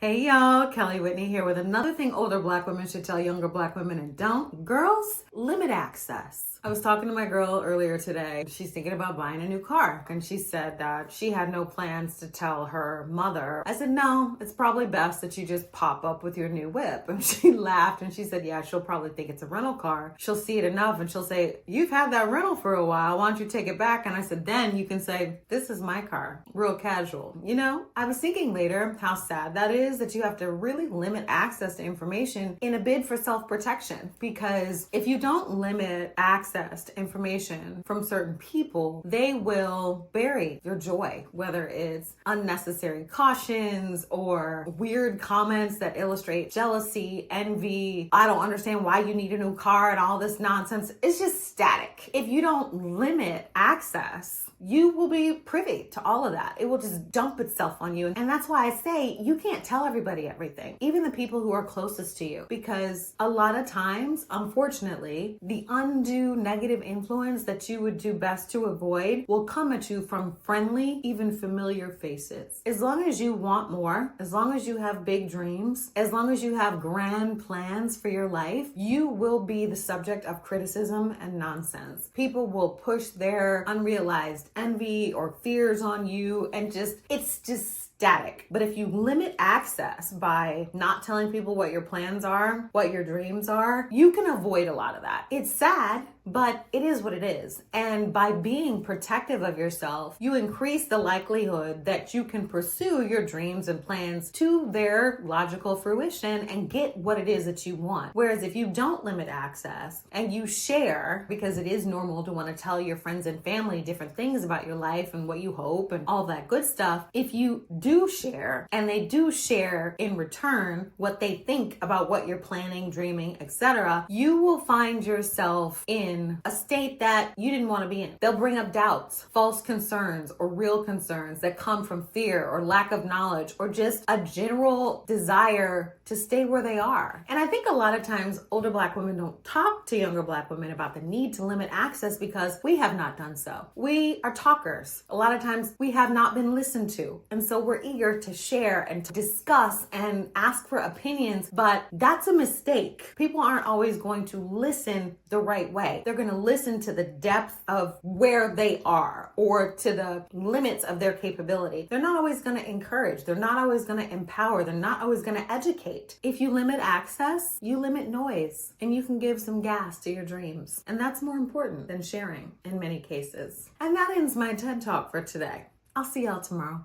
Hey y'all, Kellye Whitney here with another thing older Black women should tell younger Black women and don't. Girls, limit access. I was talking to my girl earlier today. She's thinking about buying a new car, and she said that she had no plans to tell her mother. I said, no, it's probably best that you just pop up with your new whip. And she laughed and she said, yeah, she'll probably think it's a rental car. She'll see it enough and she'll say, you've had that rental for a while. Why don't you take it back? And I said, then you can say, this is my car. Real casual. You know, I was thinking later how sad that is, that you have to really limit access to information in a bid for self-protection. Because if you don't limit access to information from certain people, they will bury your joy, whether it's unnecessary cautions or weird comments that illustrate jealousy, envy, I don't understand why you need a new car and all this nonsense. It's just static. If you don't limit access, you will be privy to all of that. It will just dump itself on you. And that's why I say you can't tell everybody everything, even the people who are closest to you, because a lot of times, unfortunately, the undue negative influence that you would do best to avoid will come at you from friendly, even familiar faces. As long as you want more, as long as you have big dreams, as long as you have grand plans for your life, you will be the subject of criticism and nonsense. People will push their unrealized envy or fears on you, and it's just static. But if you limit access by not telling people what your plans are, what your dreams are, you can avoid a lot of that. It's sad, but it is what it is. And by being protective of yourself, you increase the likelihood that you can pursue your dreams and plans to their logical fruition and get what it is that you want. Whereas if you don't limit access and you share, because it is normal to want to tell your friends and family different things about your life and what you hope and all that good stuff, if you do share and they do share in return what they think about what you're planning, dreaming, etc., you will find yourself in a state that you didn't want to be in. They'll bring up doubts, false concerns, or real concerns that come from fear or lack of knowledge or just a general desire to stay where they are. And I think a lot of times older Black women don't talk to younger Black women about the need to limit access because we have not done so. We are talkers. A lot of times we have not been listened to. And so we're eager to share and to discuss and ask for opinions, but that's a mistake. People aren't always going to listen the right way. They're going to listen to the depth of where they are or to the limits of their capability. They're not always going to encourage. They're not always going to empower. They're not always going to educate. If you limit access, you limit noise, and you can give some gas to your dreams. And that's more important than sharing in many cases. And that ends my TED Talk for today. I'll see y'all tomorrow.